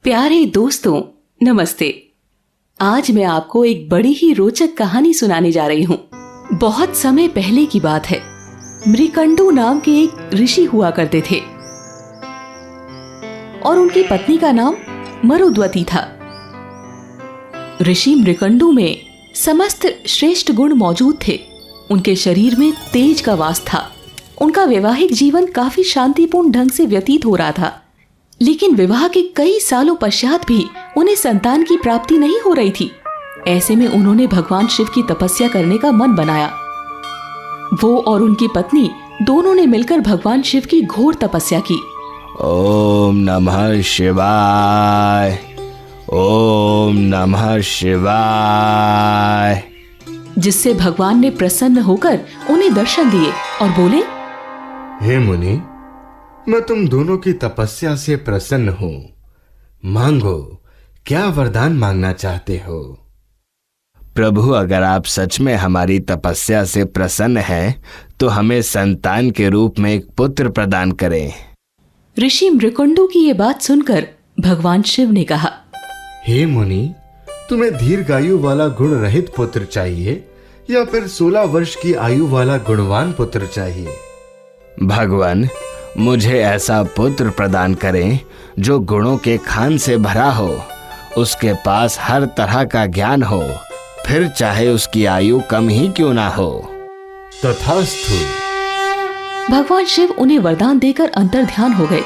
प्यारे दोस्तों, नमस्ते। आज मैं आपको एक बड़ी ही रोचक कहानी सुनाने जा रही हूँ। बहुत समय पहले की बात है। मृकंडू नाम के एक ऋषि हुआ करते थे और उनकी पत्नी का नाम मरुद्वती था। ऋषि मृकंडू में समस्त श्रेष्ठ गुण मौजूद थे। उनके शरीर में तेज का वास था। उनका वैवाहिक जीवन काफी शांतिपूर्ण ढंग से व्यतीत हो रहा था, लेकिन विवाह के कई सालों पश्चात भी उन्हें संतान की प्राप्ति नहीं हो रही थी। ऐसे में उन्होंने भगवान शिव की तपस्या करने का मन बनाया। वो और उनकी पत्नी दोनों ने मिलकर भगवान शिव की घोर तपस्या की। ओम नमः शिवाय, ओम नमः शिवाय, जिससे भगवान ने प्रसन्न होकर उन्हें दर्शन दिए और बोले, हे मुनि, मैं तुम दोनों की तपस्या से प्रसन्न हूँ। मांगो, क्या वरदान मांगना चाहते हो? प्रभु, अगर आप सच में हमारी तपस्या से प्रसन्न हैं, तो हमें संतान के रूप में एक पुत्र प्रदान करें। ऋषि मृकंडू की ये बात सुनकर भगवान शिव ने कहा, हे मुनि, तुम्हें दीर्घायु वाला गुण रहित पुत्र चाहिए या फिर 16 वर्ष की आयु वाला गुणवान पुत्र चाहिए? भगवान, मुझे ऐसा पुत्र प्रदान करें जो गुणों के खान से भरा हो, उसके पास हर तरह का ज्ञान हो, फिर चाहे उसकी आयु कम ही क्यों ना हो। तथास्तु। भगवान शिव उन्हें वरदान देकर अंतर्ध्यान हो गए।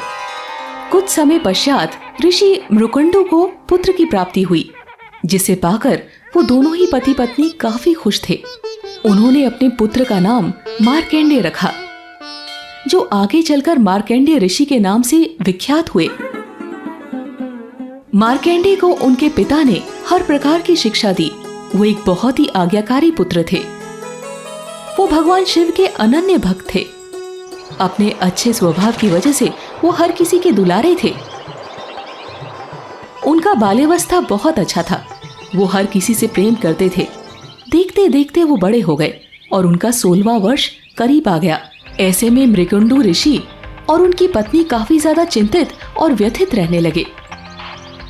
कुछ समय पश्चात ऋषि मृकंडू को पुत्र की प्राप्ति हुई, जिसे पाकर वो दोनों ही पति पत्नी काफी खुश थे। उन्होंने अपने पुत्र का नाम मार्कंडेय रखा, जो आगे चलकर मार्कंडेय ऋषि के नाम से विख्यात हुए। मार्कंडेय को उनके पिता ने हर प्रकार की शिक्षा दी। वो एक बहुत ही आज्ञाकारी पुत्र थे। वो भगवान शिव के अनन्य भक्त थे। अपने अच्छे स्वभाव की वजह से वो हर किसी के दुलारे थे। उनका बाल्यावस्था बहुत अच्छा था। वो हर किसी से प्रेम करते थे। देखते देखते वो बड़े हो गए और उनका 16वां वर्ष करीब आ गया। ऐसे में मृकंडू ऋषि और उनकी पत्नी काफी ज्यादा चिंतित और व्यथित रहने लगे।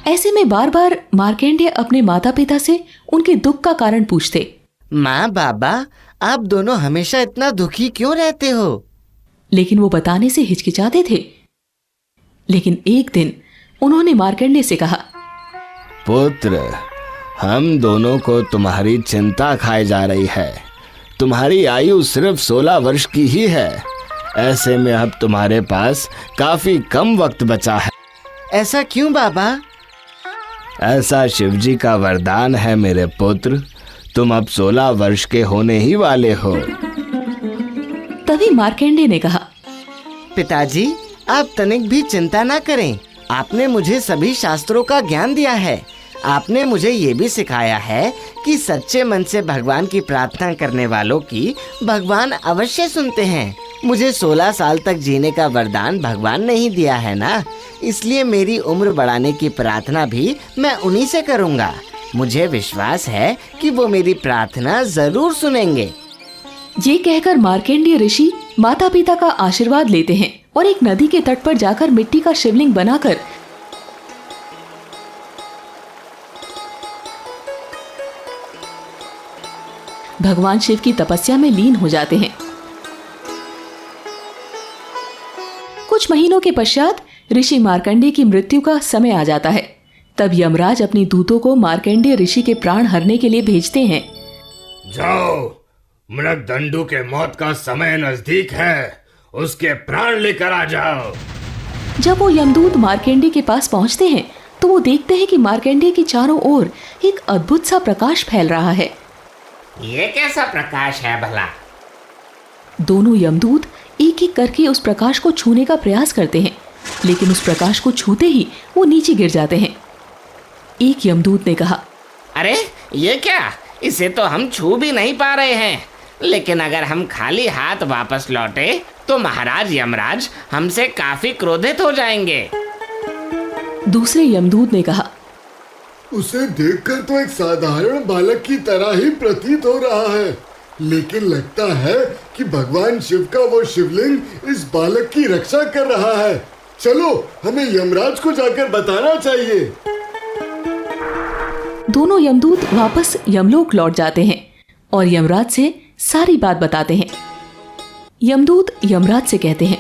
ऐसे में बार बार मार्कंडेय अपने माता पिता से उनके दुख का कारण पूछते। माँ, बाबा, आप दोनों हमेशा इतना दुखी क्यों रहते हो? लेकिन वो बताने से हिचकिचाते थे। लेकिन एक दिन उन्होंने मार्कंडेय से कहा, पुत्र, हम दोनों को तुम्हारी चिंता खाई जा रही है। तुम्हारी आयु सिर्फ 16 वर्ष की ही है। ऐसे में अब तुम्हारे पास काफी कम वक्त बचा है। ऐसा क्यों बाबा? ऐसा शिवजी का वरदान है मेरे पुत्र। तुम अब 16 वर्ष के होने ही वाले हो। तभी मार्कंडेय ने कहा, पिताजी, आप तनिक भी चिंता ना करें। आपने मुझे सभी शास्त्रों का ज्ञान दिया है। आपने मुझे ये भी सिखाया है कि सच्चे मन से भगवान की प्रार्थना करने वालों की भगवान अवश्य सुनते हैं। मुझे 16 साल तक जीने का वरदान भगवान ने ही दिया है ना, इसलिए मेरी उम्र बढ़ाने की प्रार्थना भी मैं उन्हीं से करूँगा। मुझे विश्वास है कि वो मेरी प्रार्थना जरूर सुनेंगे। ये कहकर मार्कंडेय ऋषि माता पिता का आशीर्वाद लेते हैं और एक नदी के तट पर जाकर मिट्टी का शिवलिंग बनाकर भगवान शिव की तपस्या में लीन हो जाते हैं। कुछ महीनों के पश्चात ऋषि मार्कंडेय की मृत्यु का समय आ जाता है। तब यमराज अपने दूतों को मार्कंडेय ऋषि के प्राण हरने के लिए भेजते हैं। जाओ, मृगदंडू के मौत का समय नजदीक है, उसके प्राण लेकर आ जाओ। जब वो यमदूत मार्कंडेय के पास पहुंचते हैं तो वो देखते हैं कि मार्कंडेय के चारों ओर एक अद्भुत सा प्रकाश फैल रहा है। ये कैसा प्रकाश है भला? दोनों यमदूत एक एक करके उस प्रकाश को छूने का प्रयास करते हैं, लेकिन उस प्रकाश को छूते ही वो नीचे गिर जाते हैं। एक यमदूत ने कहा, अरे ये क्या? इसे तो हम छू भी नहीं पा रहे हैं। लेकिन अगर हम खाली हाथ वापस लौटे तो महाराज यमराज हमसे काफी क्रोधित हो जाएंगे। दूसरे यमदूत ने कहा, उसे देखकर तो एक साधारण बालक की तरह ही प्रतीत हो रहा है, लेकिन लगता है कि भगवान शिव का वो शिवलिंग इस बालक की रक्षा कर रहा है। चलो हमें यमराज को जाकर बताना चाहिए। दोनों यमदूत वापस यमलोक लौट जाते हैं और यमराज से सारी बात बताते हैं। यमदूत यमराज से कहते हैं,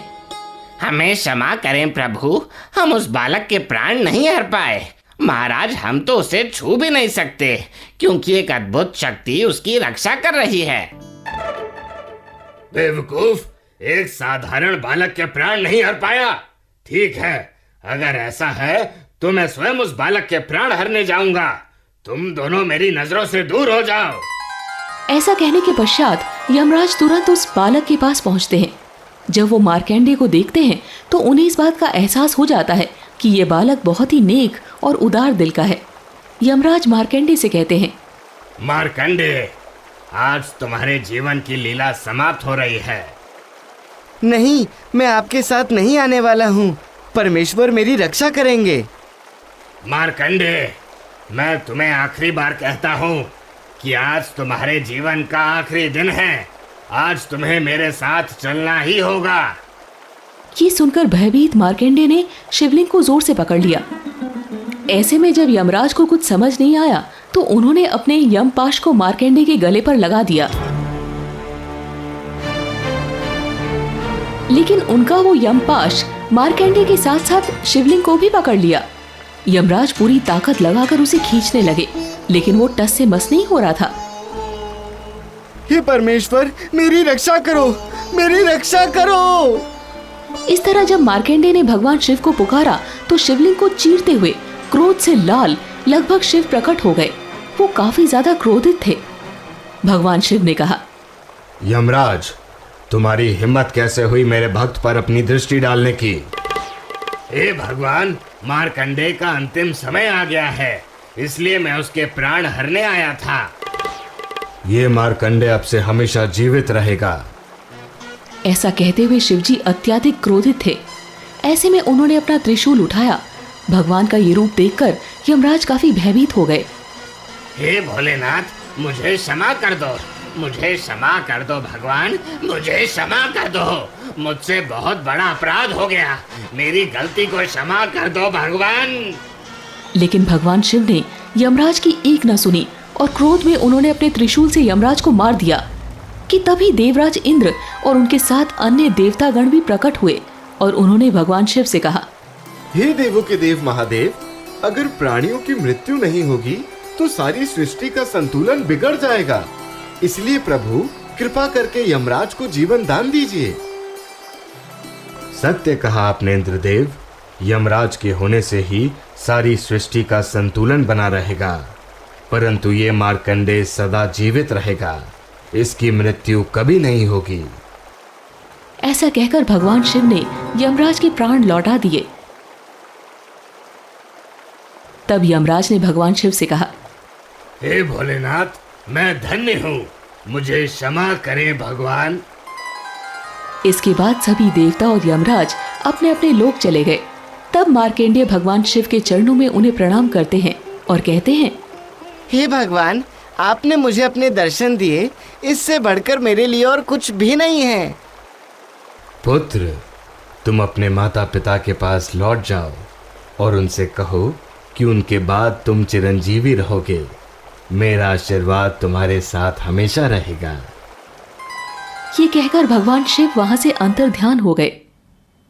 हमें क्षमा करें प्रभु, हम उस बालक के प्राण नहीं हर पाए। महाराज, हम तो उसे छू भी नहीं सकते क्योंकि एक अद्भुत शक्ति उसकी रक्षा कर रही है। बेवकूफ, एक साधारण बालक के प्राण नहीं हर पाया। ठीक है, अगर ऐसा है तो मैं स्वयं उस बालक के प्राण हरने जाऊंगा। तुम दोनों मेरी नजरों से दूर हो जाओ। ऐसा कहने के पश्चात यमराज तुरंत उस बालक के पास पहुंचते हैं। जब वो मार्कंडेय को देखते हैं तो उन्हें इस बात का एहसास हो जाता है कि ये बालक बहुत ही नेक और उदार दिल का है। यमराज मार्कंडेय से कहते हैं, मार्कंडेय, आज तुम्हारे जीवन की लीला समाप्त हो रही है। नहीं, मैं आपके साथ नहीं आने वाला हूँ। परमेश्वर मेरी रक्षा करेंगे। मार्कंडेय, मैं तुम्हें आखिरी बार कहता हूँ कि आज तुम्हारे जीवन का आखिरी दिन है। आज तुम्हें मेरे साथ चलना ही होगा। ये सुनकर भयभीत मार्कंडेय ने शिवलिंग को जोर से पकड़ लिया। ऐसे में जब यमराज को कुछ समझ नहीं आया तो उन्होंने अपने यमपाश को मार्कंडेय के गले पर लगा दिया, लेकिन उनका वो यमपाश मार्कंडेय के साथ साथ शिवलिंग को भी पकड़ लिया। यमराज पूरी ताकत लगाकर उसे खींचने लगे, लेकिन वो टस से मस नहीं हो रहा था। हे परमेश्वर, मेरी रक्षा करो, मेरी रक्षा करो। इस तरह जब मार्कंडेय ने भगवान शिव को पुकारा तो शिवलिंग को चीरते हुए क्रोध से लाल लगभग शिव प्रकट हो गए। वो काफी ज्यादा क्रोधित थे। भगवान शिव ने कहा, यमराज, तुम्हारी हिम्मत कैसे हुई मेरे भक्त पर अपनी दृष्टि डालने की? हे भगवान, मार्कंडेय का अंतिम समय आ गया है, इसलिए मैं उसके प्राण हरने आया था। ये मार्कंडेय अब से हमेशा जीवित रहेगा। ऐसा कहते हुए शिवजी अत्यधिक क्रोधित थे। ऐसे में उन्होंने अपना त्रिशूल उठाया। भगवान का ये रूप देखकर यमराज काफी भयभीत हो गए। हे भोलेनाथ, मुझे क्षमा कर दो, मुझे क्षमा कर दो भगवान, मुझे क्षमा कर दो। मुझसे बहुत बड़ा अपराध हो गया, मेरी गलती को क्षमा कर दो भगवान। लेकिन भगवान शिव ने यमराज की एक न सुनी और क्रोध में उन्होंने अपने त्रिशूल से यमराज को मार दिया कि तभी देवराज इंद्र और उनके साथ अन्य देवतागण भी प्रकट हुए और उन्होंने भगवान शिव से कहा, हे देवों के देव महादेव, अगर प्राणियों की मृत्यु नहीं होगी तो सारी सृष्टि का संतुलन बिगड़ जाएगा। इसलिए प्रभु, कृपा करके यमराज को जीवन दान दीजिए। सत्य कहा आपने इंद्रदेव, यमराज के होने से ही सारी सृष्टि का संतुलन बना रहेगा, परंतु ये मार्कंडेय सदा जीवित रहेगा, इसकी मृत्यु कभी नहीं होगी। ऐसा कहकर भगवान शिव ने यमराज के प्राण लौटा दिए। तब यमराज ने भगवान शिव से कहा, हे भोलेनाथ, मैं धन्य हूँ, मुझे क्षमा करें भगवान। इसके बाद सभी देवता और यमराज अपने अपने लोक चले गए। तब मार्कंडेय भगवान शिव के चरणों में उन्हें प्रणाम करते हैं और कहते हैं, हे भगवान, आपने मुझे अपने दर्शन दिए, इससे बढ़कर मेरे लिए और कुछ भी नहीं है। पुत्र, तुम अपने माता पिता के पास लौट जाओ और उनसे कहो कि उनके बाद तुम चिरंजीवी रहोगे। मेरा आशीर्वाद तुम्हारे साथ हमेशा रहेगा। ये कहकर भगवान शिव वहां से अंतर्ध्यान हो गए।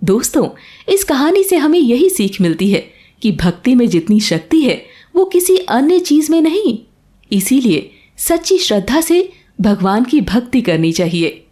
दोस्तों, इस कहानी से हमें यही सीख मिलती है कि भक्ति में जितनी शक्ति है वो किसी अन्य चीज में नहीं। इसीलिए सच्ची श्रद्धा से भगवान की भक्ति करनी चाहिए।